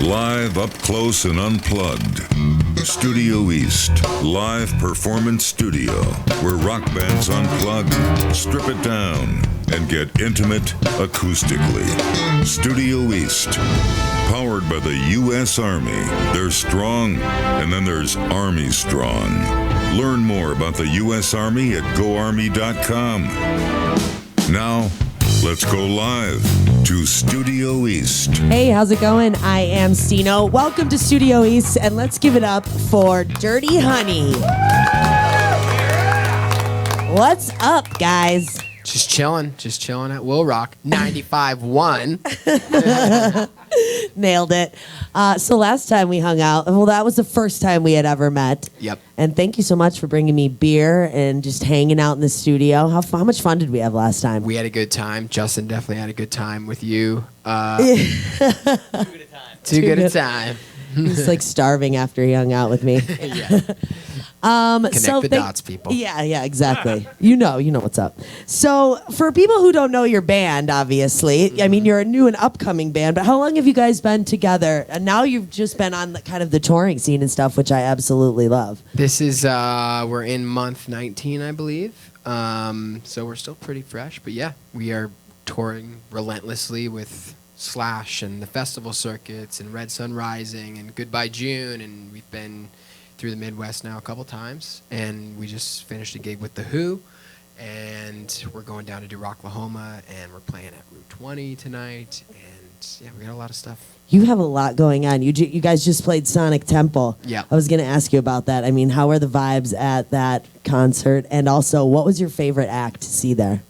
Live, up close, and unplugged. Studio East, live performance studio, where rock bands unplug, strip it down, and get intimate acoustically. Studio East, powered by the U.S. Army. They're strong, and then there's Army Strong. Learn more about the U.S. Army at goarmy.com. Now, let's go live to Studio East. Hey, how's it going? I am Stino. Welcome to Studio East, and let's give it up for Dirty Honey. What's up, guys? Just chilling at Will Rock 95.1. Nailed it. So last time we hung out, well, that was the first time we had ever met. Yep. And thank you so much for bringing me beer and just hanging out in the studio. How much fun did we have last time? We had a good time. Justin definitely had a good time with you. Too good a time. He's like starving after he hung out with me. Yeah. Connect the dots, people. Yeah, exactly. you know what's up. So for people who don't know your band, obviously, I mean, you're a new and upcoming band, but how long have you guys been together? And now you've just been on kind of the touring scene and stuff, which I absolutely love. This is, we're in month 19, I believe. So we're still pretty fresh, but yeah, we are touring relentlessly with Slash and the festival circuits and Red Sun Rising and Goodbye June, and we've been through the Midwest now a couple times, and we just finished a gig with The Who, and we're going down to do Rocklahoma, and we're playing at Route 20 tonight, and yeah, we got a lot of stuff. You have a lot going on. You guys just played Sonic Temple. Yeah. I was going to ask you about that. I mean, how were the vibes at that concert? And also, what was your favorite act to see there?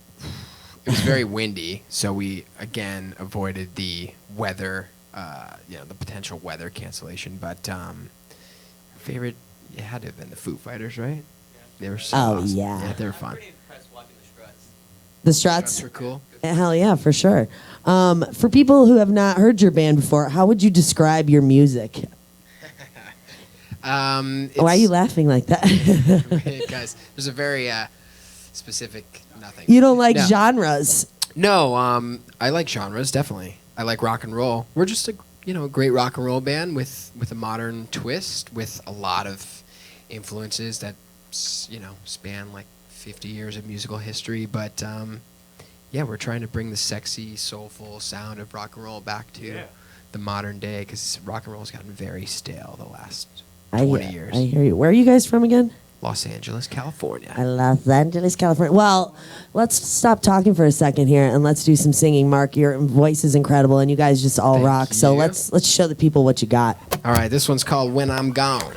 It was very windy, so we, again, avoided the weather, the potential weather cancellation, but favorite, it had to have been the Foo Fighters, right? They were so awesome. Yeah, they were fun. Pretty impressed watching the Struts. The Struts? Struts were cool. Hell yeah, for sure. For people who have not heard your band before, how would you describe your music? Why are you laughing like that? Guys, there's a very specific nothing. You don't like genres? No, I like genres, definitely. I like rock and roll. We're just a great rock and roll band with a modern twist, with a lot of influences that span like 50 years of musical history. But we're trying to bring the sexy, soulful sound of rock and roll back to the modern day, because rock and roll has gotten very stale the last 20 years. I hear you. Where are you guys from again? Los Angeles, California. Los Angeles, California. Well, let's stop talking for a second here and let's do some singing. Mark, your voice is incredible, and you guys just all rock. So let's show the people what you got. All right, this one's called When I'm Gone.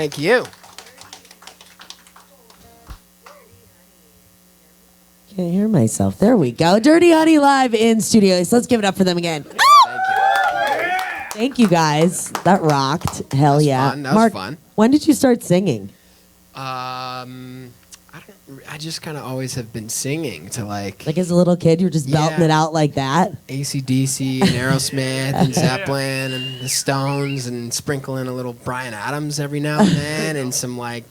Thank you. Can't hear myself. There we go. Dirty Honey live in studio. So let's give it up for them again. Thank you guys. That rocked. Hell yeah. Fun. That was Mark, fun. when did you start singing? I just kind of always have been singing to like Like as a little kid, you were just belting Yeah. it out like that? AC/DC and Aerosmith and Zeppelin and the Stones and sprinkle in a little Bryan Adams every now and then and some like.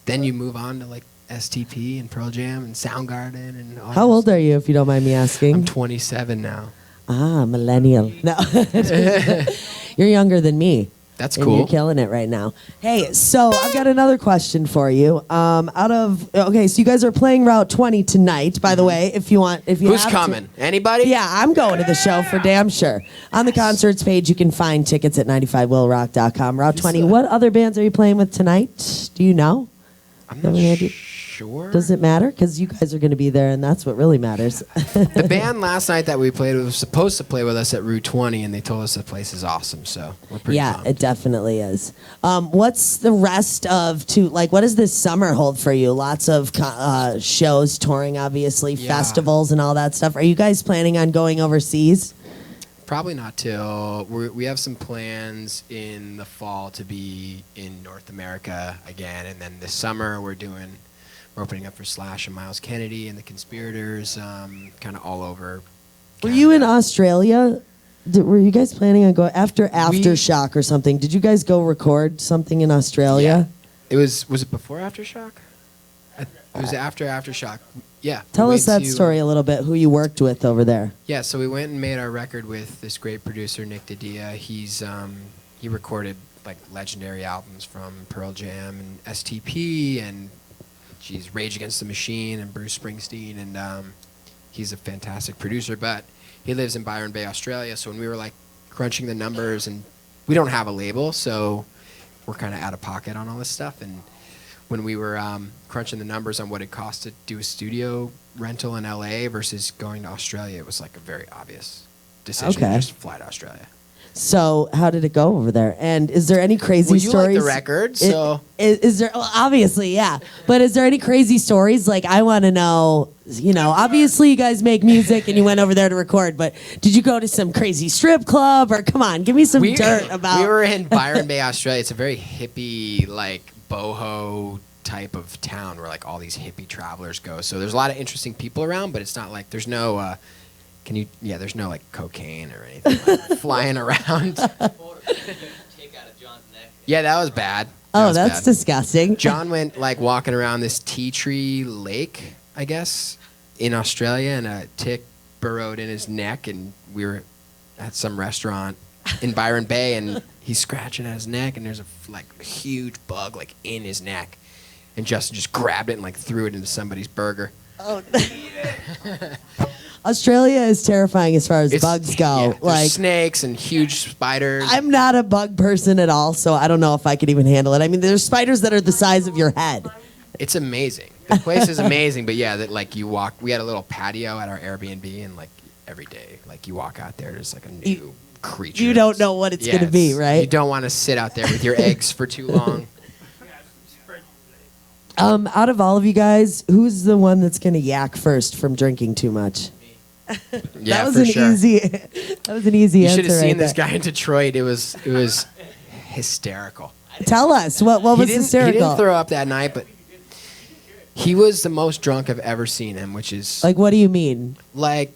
Then you move on to like STP and Pearl Jam and Soundgarden and all. How this. old are you, if you don't mind me asking? I'm 27 now. Ah, millennial. No. You're younger than me. That's And cool. you're killing it right now. Hey, so I've got another question for you. So you guys are playing Route 20 tonight, by the way, if you Who's have coming? to. Anybody? Yeah, I'm going to the show for damn sure. On the concerts page, you can find tickets at 95willrock.com. Route 20. What other bands are you playing with tonight? Do you know? I'm Have not any idea? sure. Does it matter? Because you guys are going to be there, and that's what really matters. The band last night that we played was supposed to play with us at Route 20, and they told us the place is awesome. So we're pretty Yeah, pumped. it definitely is. What's the rest of what does this summer hold for you? Lots of shows, touring, obviously, Yeah. festivals and all that stuff. Are you guys planning on going overseas? Probably not till we have some plans in the fall to be in North America again, and then this summer we're opening up for Slash and Miles Kennedy and the Conspirators, kind of all over. Were you in Canada. Australia? Were you guys planning on going after Aftershock or something? Did you guys go record something in Australia? It was it before Aftershock? It was after Aftershock. Yeah. Tell we us went that to- story a little bit. Who you worked with over there? Yeah, so we went and made our record with this great producer Nick Didia. He recorded like legendary albums from Pearl Jam and STP and Rage Against the Machine and Bruce Springsteen, and he's a fantastic producer. But he lives in Byron Bay, Australia. So when we were like crunching the numbers, and we don't have a label, so we're kind of out of pocket on all this stuff. And when we were crunching the numbers on what it cost to do a studio rental in LA versus going to Australia, it was like a very obvious decision Okay. to just fly to Australia. So how did it go over there? And is there any crazy Well, you stories? like the record, so Is there? Well, obviously, yeah. But is there any crazy stories? Like, I want to know. Obviously, you guys make music and you went over there to record. But did you go to some crazy strip club? Or come on, give me some dirt about. We were in Byron Bay, Australia. It's a very hippie, like boho type of town where like all these hippie travelers go. So there's a lot of interesting people around, but it's not like there's no. There's no like cocaine or anything like, flying around. Yeah, that was bad. That's disgusting. John went like walking around this tea tree lake, I guess, in Australia, and a tick burrowed in his neck, and we were at some restaurant in Byron Bay, and he's scratching at his neck, and there's a huge bug like in his neck, and Justin just grabbed it and like threw it into somebody's burger. Oh. Australia is terrifying as far as bugs go. Yeah, there's snakes and huge spiders. I'm not a bug person at all, so I don't know if I could even handle it. I mean, there's spiders that are the size of your head. It's amazing. The place is amazing, but yeah, that like you walk. We had a little patio at our Airbnb, and like every day, like you walk out there, there's like a new creature. You don't know what it's going to be, right? You don't want to sit out there with your eggs for too long. Out of all of you guys, who's the one that's going to yak first from drinking too much? Yeah, that was for an sure. easy. That was an easy You answer. should have seen right this there. guy in Detroit. It was hysterical. Tell us what was He didn't hysterical. throw up that night, but he was the most drunk I've ever seen him, which is Like, what do you mean? like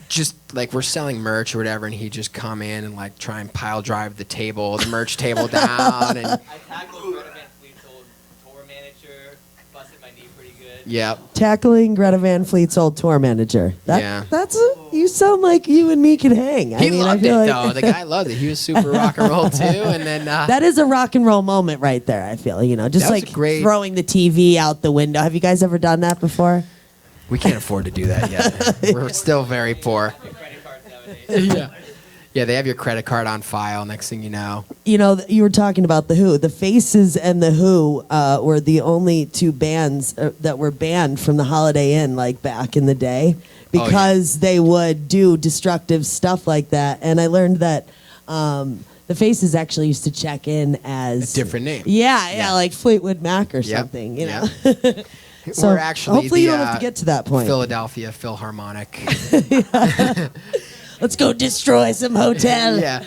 just like we're selling merch or whatever, and he'd just come in and like try and pile drive the merch table down, and I tackled Greta Van Fleet's old tour manager, busted my knee pretty good. yep. Tackling Greta Van Fleet's old tour manager. Yeah. You sound like you and me can hang. He I mean, loved I feel it like though. The guy loved it. He was super rock and roll too, and then that is a rock and roll moment right there. I feel just That was like great. throwing the TV out the window. Have you guys ever done that before? we can't afford to do that yet. We're still very poor. Credit cards nowadays. Yeah, they have your credit card on file. Next thing you know, You were talking about the Who. The Faces and the Who were the only two bands that were banned from the Holiday Inn, like back in the day, because they would do destructive stuff like that. And I learned that the Faces actually used to check in as A different name. Yeah, like Fleetwood Mac or something, you know. So we're actually hopefully the, you don't have to get to that point. Philadelphia Philharmonic. Let's go destroy some hotel. Yeah.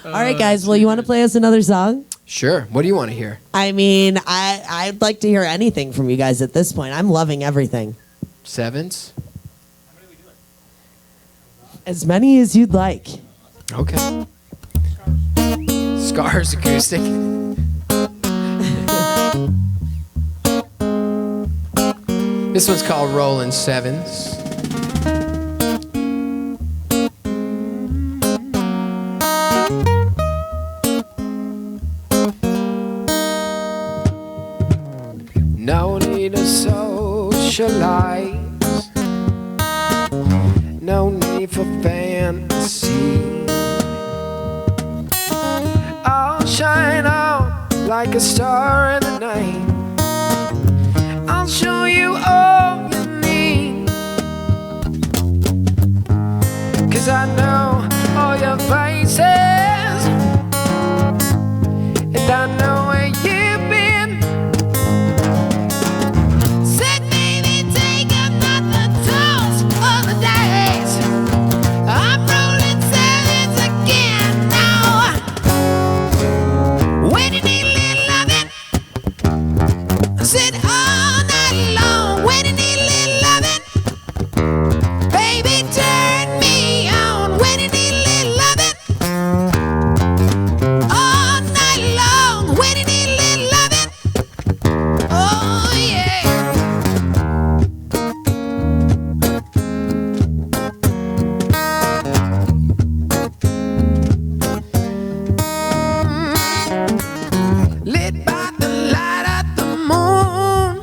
All right, guys. Well, you want to play us another song? Sure. What do you want to hear? I mean, I'd like to hear anything from you guys at this point. I'm loving everything. Sevens? As many as you'd like. Okay. Scars acoustic. This one's called Rollin' Sevens. No need to socialize. No need for fantasy. I'll shine out like a star in the night. I'll show you all you need. 'Cause I know all your faces, and I know where you've been. Said baby, take another toast of the days. I'm rolling sevens again now. When you need a little loving, I said all night long. When you need a little loving, baby, turn me on. When you need a little loving, all night long. When you need a little loving, oh yeah. Lit by the light of the moon,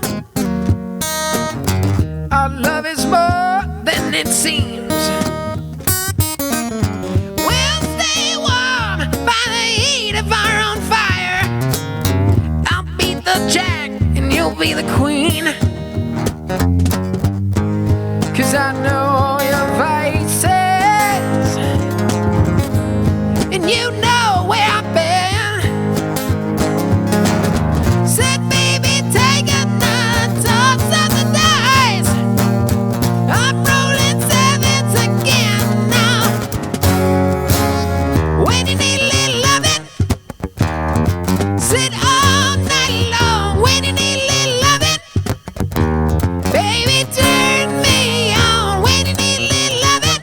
our love is more than it seems. We'll stay warm by the heat of our own fire. I'll be the jack and you'll be the queen. 'Cause I know all your vices, and you know where I've been. Said baby, take another toss of the dice. I'm rolling sevens again now. When you need a little loving, sit all night long. When you need a little loving, baby, turn me on. When you need a little loving,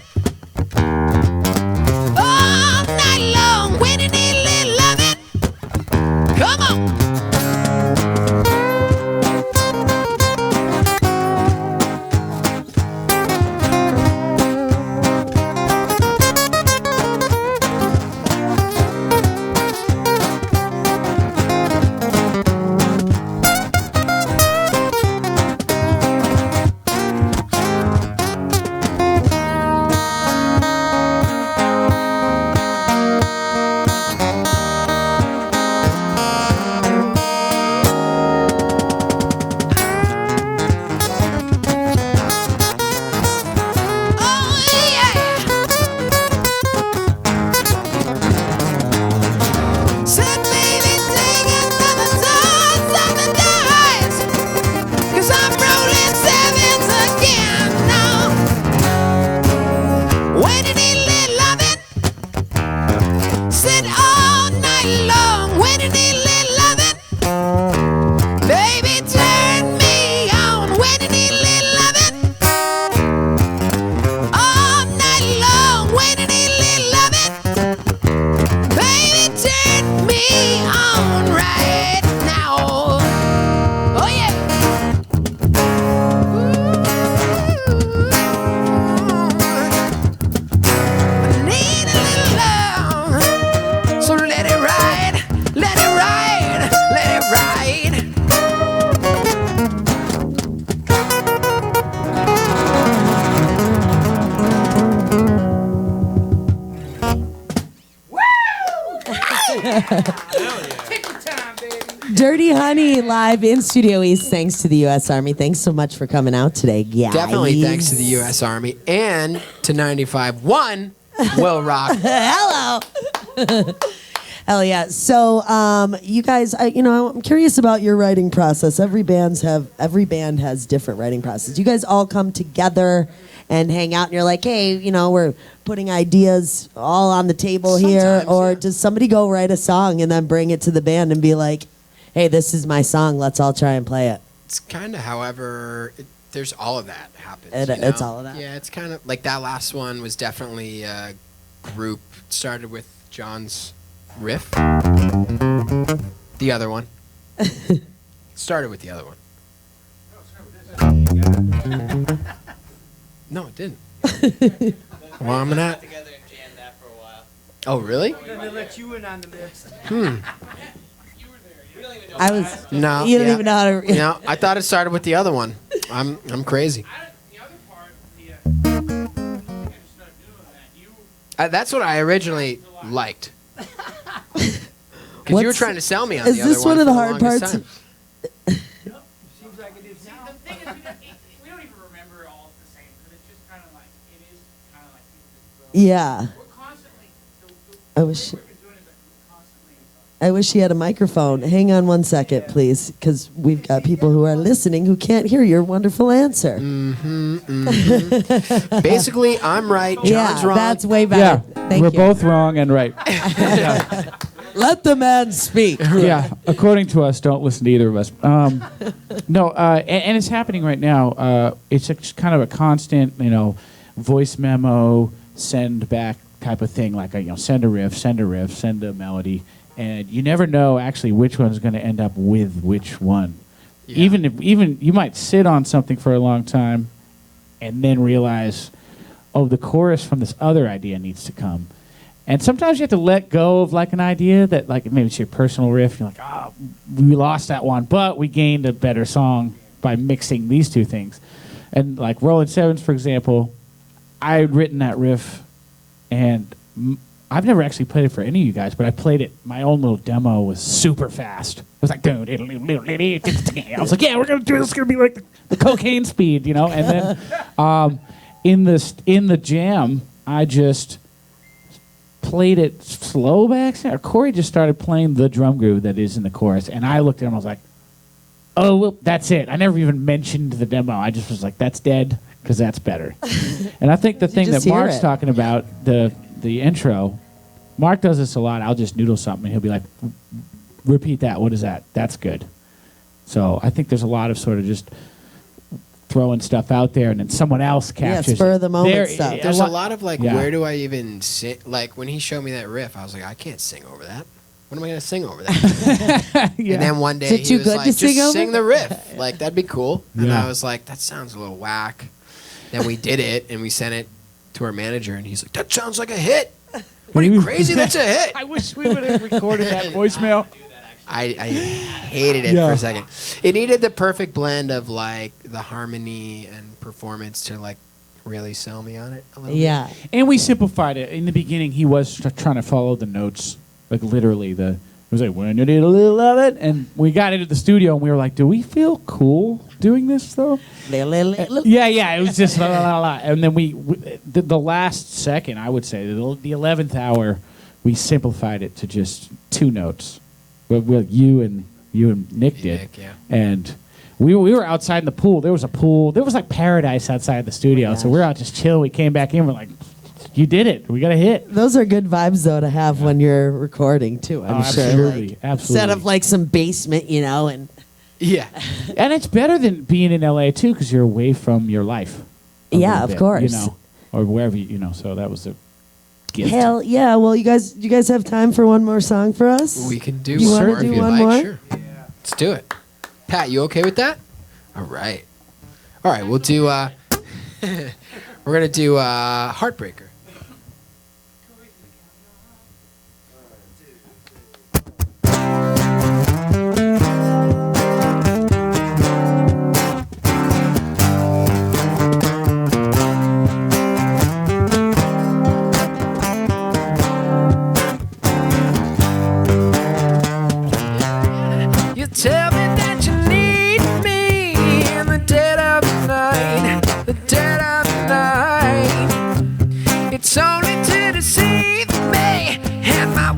all night long. When you need a little loving, come on. Oh yeah. Said baby, take another toss of the dice. 'Cause I'm rolling sevens again now. When you need a little loving, sit all night long. When you need a little loving, baby, turn me on. When you need a little loving, all night long. When you need a little loving, baby, turn me on right now. Oh yeah. I need a little love, so let it ride, let it ride, let it ride. Dirty Honey live in Studio East. Thanks to the U.S. Army. Thanks so much for coming out today, guys. Definitely thanks to the U.S. Army and to 95.1 Will Rock. Hello. Hell yeah. So, you guys, I'm curious about your writing process. Every band has different writing process. You guys all come together and hang out, and you're like, hey, we're putting ideas all on the table here, or does somebody go write a song and then bring it to the band and be like, hey, this is my song, let's all try and play it? It's kind of there's all of that happens. It's all of that. Yeah, it's kind of like that last one was definitely a group. Started with John's riff. The other one. Started with the other one. No, it didn't. Well, I'm gonna. Together and jammed that for a while. Oh, really? Then they let you in on the mix. We don't even know. I was. No. You don't yeah. even know how to. No, I thought it started with the other one. I'm crazy. The other part, I just started doing that. That's what I originally liked. Because you were What's- trying to sell me on is the other this one one of for the the hard longest parts? time. Seems like it is now. The thing is, we don't even remember it all the same because it's just kind of like it is kind of like people just throw. Yeah. We're constantly. I The wish. way we've been doing is like we're constantly. I wish he had a microphone. Hang on one second, please, because we've got people who are listening who can't hear your wonderful answer. Basically, I'm right. John's Yeah, wrong. that's way Yeah, better. Thank we're you. both wrong and right. Let the man speak. Yeah, according to us, don't listen to either of us. No, and it's happening right now. It's kind of a constant, voice memo, send back type of thing. Like, send a riff, send a melody, and you never know actually which one's going to end up with which one. Yeah. Even you might sit on something for a long time, and then realize, oh, the chorus from this other idea needs to come. And sometimes you have to let go of like an idea that like maybe it's your personal riff. You're like, oh, we lost that one, but we gained a better song by mixing these two things. And like Rolling Sevens, for example, I had written that riff, and I've never actually played it for any of you guys, but I played it. My own little demo was super fast. It was like, I was like, yeah, we're gonna do this. It's gonna be like the cocaine speed, And then in the jam, I just played it slow by accident. Corey just started playing the drum groove that is in the chorus, and I looked at him. I was like, "Oh, well, that's it." I never even mentioned the demo. I just was like, "That's dead," because that's better. And I think the thing just that hear Mark's it? talking about, the intro, Mark does this a lot. I'll just noodle something, and he'll be like, "Repeat that. What is that? That's good." So I think there's a lot of sort of just throwing stuff out there, and then someone else captures spur it. of the moment stuff. There's a lot of like, Yeah. where do I even sing? Like when he showed me that riff, I was like, I can't sing over that. What am I gonna sing over that? Yeah. And then one day Is it he too was good like, to just sing over? sing the riff. Like that'd be cool. And Yeah. I was like, that sounds a little whack. Then we did it, and we sent it to our manager, and he's like, that sounds like a hit. What are you crazy? That's a hit. I wish we would have recorded that voicemail. I hated it Yeah. for a second. It needed the perfect blend of like the harmony and performance to like really sell me on it a little Yeah. And we simplified it. In the beginning, he was trying to follow the notes, like literally. It was like, when you need a little of it. And we got into the studio, and we were like, do we feel cool doing this, though? Yeah, it was just la, la, la, la. And then the last second, I would say, the 11th hour, we simplified it to just two notes. Well, you and Nick did. Nick, yeah. And we were outside in the pool. There was a pool. There was like paradise outside the studio. So we're out just chilling. We came back in. We're like, you did it. We got a hit. Those are good vibes, though, to have when you're recording, too, I'm sure. Absolutely. Like, Absolutely. Instead of like some basement, and Yeah. And it's better than being in LA too, because you're away from your life. a Yeah, little of bit, course. or wherever So that was a gift. hell yeah. Well, you guys have time for one more song for us? We can do You one wanna more do if you'd one like. more? Sure. Let's do it. Pat, you okay with that? All right. All right, we'll do we're going to do Heartbreaker. You tell me that you need me in the dead of the night, the dead of the night. It's only to deceive me and my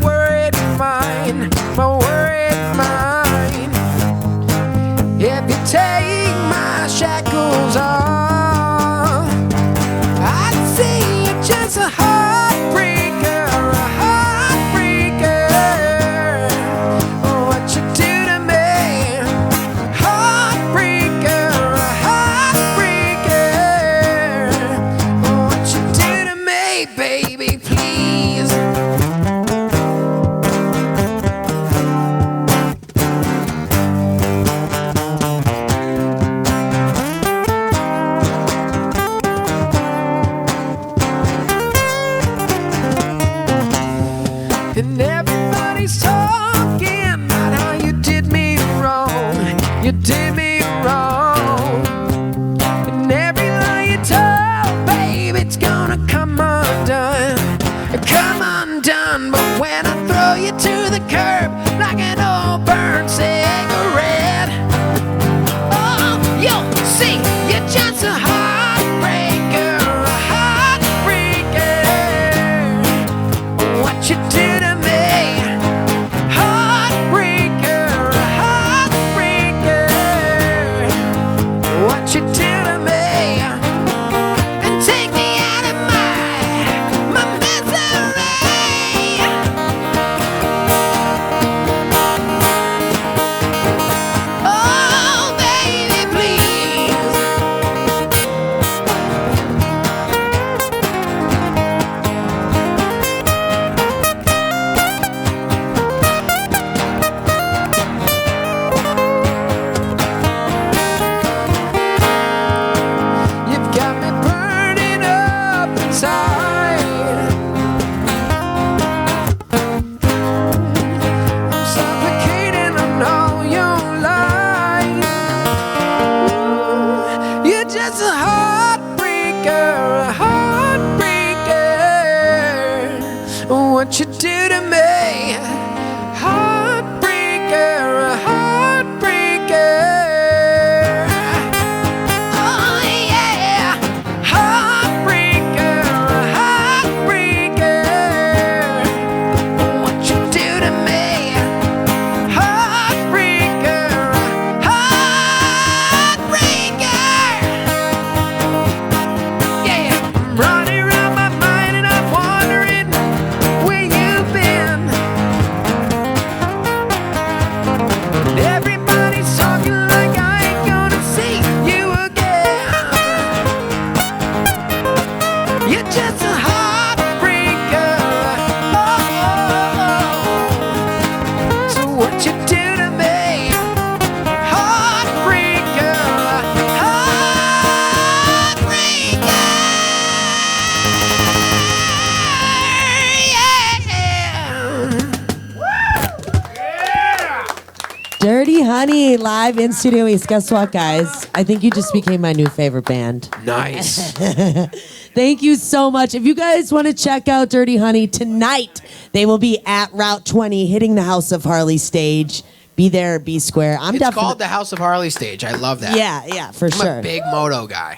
Honey live in Studio East. Guess what, guys? I think you just became my new favorite band. Nice. Thank you so much. If you guys want to check out Dirty Honey tonight, they will be at Route 20 hitting the House of Harley stage. Be there, be square. It's called the House of Harley stage. I love that. Yeah, for I'm sure. a big moto guy.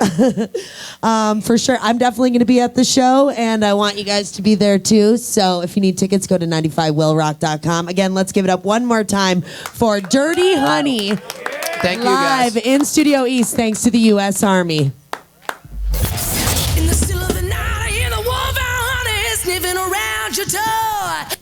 For sure. I'm definitely going to be at the show, and I want you guys to be there too. So if you need tickets, go to 95willrock.com. Again, let's give it up one more time for Dirty Honey. Thank you, guys. Live in Studio East, thanks to the U.S. Army. In the still of the night, I hear the wolf honey sniffing around your door.